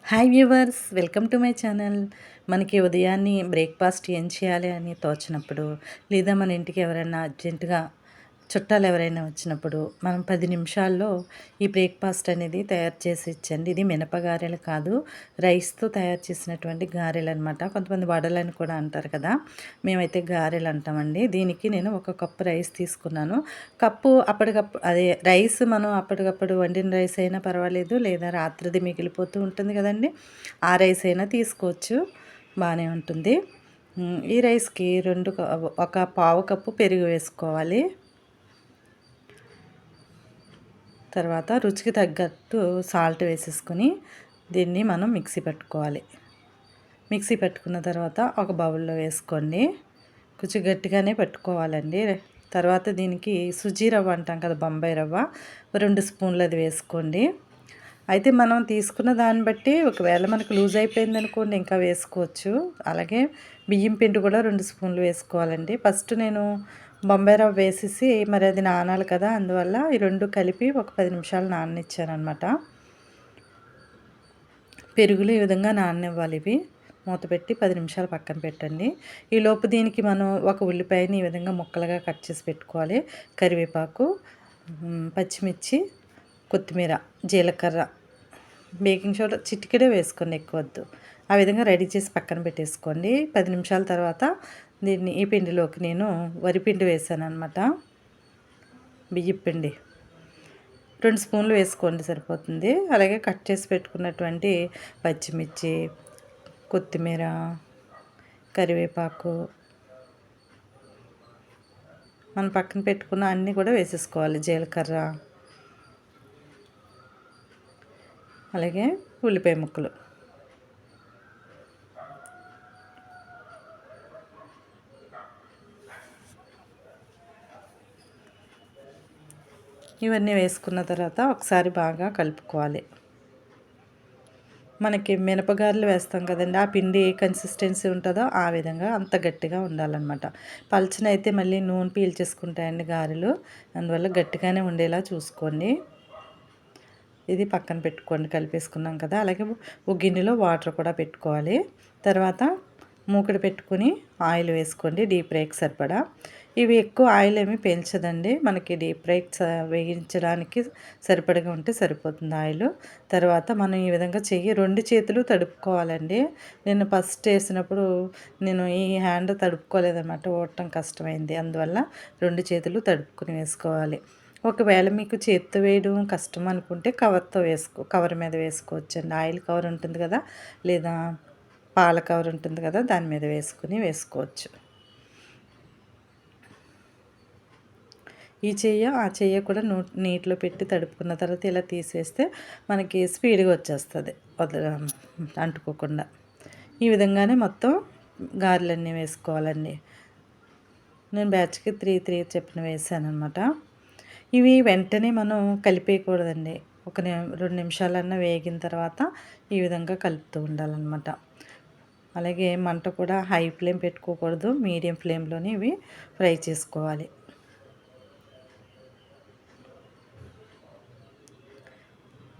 Hi viewers, welcome to my channel. మనకి ఉదయాన్నే breakfast ఏం చేయాలి అని తోచినప్పుడు, లేదా మన ఇంటికి ఎవరైనా అర్జెంటుగా చుట్టాలు ఎవరైనా వచ్చినప్పుడు మనం 10 నిమిషాల్లో ఈ బ్రేక్ఫాస్ట్ అనేది తయారు చేసి ఇచ్చండి. ఇది మినపగారెలు కాదు, రైస్తో తయారు చేసినటువంటి గారెలు అనమాట. కొంతమంది వడలని కూడా అంటారు కదా, మేమైతే గారెలు అంటామండి. దీనికి నేను ఒక కప్పు రైస్ తీసుకున్నాను. కప్పు అప్పటికప్పుడు అదే రైస్ మనం అప్పటికప్పుడు వండిన రైస్ అయినా పర్వాలేదు, లేదా రాత్రిది మిగిలిపోతూ ఉంటుంది కదండి, ఆ రైస్ అయినా తీసుకోవచ్చు, బాగానే ఉంటుంది. ఈ రైస్కి ఒక పావు కప్పు పెరుగు వేసుకోవాలి. తర్వాత రుచికి తగ్గట్టు సాల్ట్ వేసేసుకొని దీన్ని మనం మిక్సీ పెట్టుకోవాలి. మిక్సీ పెట్టుకున్న తర్వాత ఒక బౌల్లో వేసుకోండి. కొంచెం గట్టిగానే పెట్టుకోవాలండి. తర్వాత దీనికి సుజీ రవ్వ అంటాం కదా, బొంబాయి రవ్వ, 2 స్పూన్లు అది వేసుకోండి. అయితే మనం తీసుకున్న దాన్ని బట్టి ఒకవేళ మనకు లూజ్ అయిపోయింది అనుకోండి ఇంకా వేసుకోవచ్చు. అలాగే బియ్యం పిండి కూడా 2 స్పూన్లు వేసుకోవాలండి. ఫస్ట్ నేను బొంబాయి రవ్వ వేసేసి మరి అది నానాలి కదా, అందువల్ల ఈ 2 కలిపి ఒక 10 నిమిషాలు నాననిచ్చానమాట. పెరుగులు ఈ విధంగా నాననివ్వాలి. ఇవి మూత పెట్టి 10 నిమిషాలు పక్కన పెట్టండి. ఈలోపు దీనికి మనం ఒక ఉల్లిపాయని ఈ విధంగా ముక్కలుగా కట్ చేసి పెట్టుకోవాలి. కరివేపాకు, పచ్చిమిర్చి, కొత్తిమీర, జీలకర్ర, బేకింగ్ సోడా చిటికెడే వేసుకోండి, ఎక్కువ వద్దు. ఆ విధంగా రెడీ చేసి పక్కన పెట్టేసుకోండి. 10 నిమిషాల తర్వాత దీన్ని ఈ పిండిలోకి నేను వరిపిండి వేసాను అనమాట. బియ్యం పిండి 2 స్పూన్లు వేసుకోండి, సరిపోతుంది. అలాగే కట్ చేసి పెట్టుకున్నటువంటి పచ్చిమిర్చి, కొత్తిమీర, కరివేపాకు, మనం పక్కన పెట్టుకున్న అన్నీ కూడా వేసేసుకోవాలి. జీలకర్ర, అలాగే ఉల్లిపాయ ముక్కలు. ఇవన్నీ వేసుకున్న తర్వాత ఒకసారి బాగా కలుపుకోవాలి. మనకి మినపగారెలు వేస్తాం కదండి, ఆ పిండి ఏ కన్సిస్టెన్సీ ఉంటుందో ఆ విధంగా అంత గట్టిగా ఉండాలన్నమాట. పల్చనైతే మళ్ళీ నూనె పీల్చేసుకుంటాయండి గారెలు, అందువల్ల గట్టిగానే ఉండేలా చూసుకోండి. ఇది పక్కన పెట్టుకోండి, కలిపేసుకున్నాం కదా. అలాగే ఒక గిన్నెలో వాటర్ కూడా పెట్టుకోవాలి. తర్వాత మూకుడు పెట్టుకుని ఆయిల్ వేసుకోండి, డీప్ ఫ్రైకి సరిపడా. ఇవి ఎక్కువ ఆయిల్ ఏమీ పీల్చదండి, మనకి డీప్ ఫ్రై వేయించడానికి సరిపడగా ఉంటే సరిపోతుంది ఆయిల్. తర్వాత మనం ఈ విధంగా చెయ్యి 2 చేతులు తడుపుకోవాలండి. నేను ఫస్ట్ వేసినప్పుడు నేను ఈ హ్యాండ్ తడుపుకోలేదన్నమాట, ఓడటం కష్టమైంది, అందువల్ల 2 చేతులు తడుపుకుని వేసుకోవాలి. ఒకవేళ మీకు చేత్తో వేయడం కష్టం అనుకుంటే కవర్ మీద వేసుకోవచ్చండి. ఆయిల్ కవర్ ఉంటుంది కదా, లేదా పాల కవర్ ఉంటుంది కదా, దాని మీద వేసుకోవచ్చు. ఈ చెయ్య ఆ చెయ్య కూడా నీటిలో పెట్టి తడుపుకున్న తర్వాత ఇలా తీసేస్తే మనకి స్పీడ్గా వచ్చేస్తుంది, అంటుకోకుండా. ఈ విధంగానే మొత్తం గారెలన్నీ వేసుకోవాలండి. నేను బ్యాచ్కి 3 చెప్పిన వేసాను అనమాట. ఇవి వెంటనే మనం కలిపేయకూడదండి. 2 నిమిషాలన్నా వేగిన తర్వాత ఈ విధంగా కలుపుతూ ఉండాలన్నమాట. అలాగే మంట కూడా హై ఫ్లేమ్ పెట్టుకోకూడదు, మీడియం ఫ్లేమ్లోనే ఇవి ఫ్రై చేసుకోవాలి.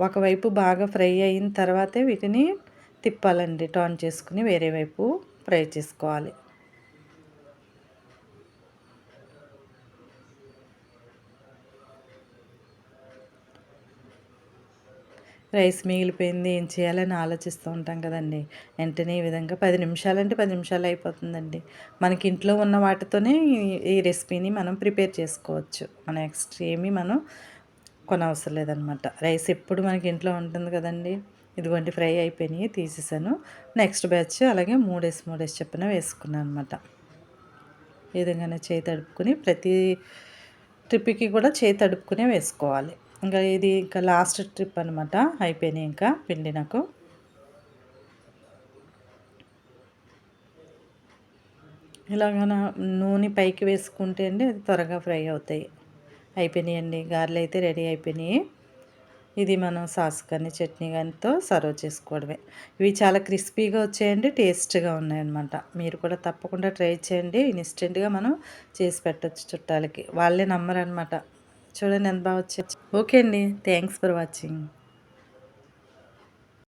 ఒకవైపు బాగా ఫ్రై అయిన తర్వాతే వీటిని తిప్పాలండి, టర్న్ చేసుకుని వేరే వైపు ఫ్రై చేసుకోవాలి. రైస్ మిగిలిపోయింది ఏం చేయాలని ఆలోచిస్తూ ఉంటాం కదండి, వెంటనే ఈ విధంగా 10 నిమిషాలంటే 10 నిమిషాలు అయిపోతుందండి. మనకి ఇంట్లో ఉన్న వాటితోనే ఈ రెసిపీని మనం ప్రిపేర్ చేసుకోవచ్చు. మన ఎక్స్ట్రా ఏమీ మనం కొనవసరం లేదనమాట. రైస్ ఎప్పుడు మనకి ఇంట్లో ఉంటుంది కదండి. ఇదిగోండి ఫ్రై అయిపోయినాయి, తీసేసాను. నెక్స్ట్ బ్యాచ్ అలాగే 3 చొప్పున వేసుకున్నాను అనమాట. ఈ విధంగానే చేయి తడుపుకుని ప్రతి ట్రిప్కి కూడా చేయి తడుపుకునే వేసుకోవాలి. ఇది లాస్ట్ ట్రిప్ అనమాట, అయిపోయినాయి ఇంకా పిండి నాకు. ఇలాగ నూనె పైకి వేసుకుంటే అండి అది త్వరగా ఫ్రై అవుతాయి. అయిపోయినాయండి, గారెలు అయితే రెడీ అయిపోయినాయి. ఇది మనం సాస్ కానీ చట్నీ కానీతో సర్వ్ చేసుకోవడమే. ఇవి చాలా క్రిస్పీగా వచ్చాయండి, టేస్ట్గా ఉన్నాయన్నమాట. మీరు కూడా తప్పకుండా ట్రై చేయండి. ఇన్స్టెంట్గా మనం చేసి పెట్టచ్చు చుట్టాలకి, వాళ్ళే నమ్మరనమాట. చూడండి ఎంత బాగా వచ్చాయి. ఓకే అండి, థ్యాంక్స్ ఫర్ వాచింగ్.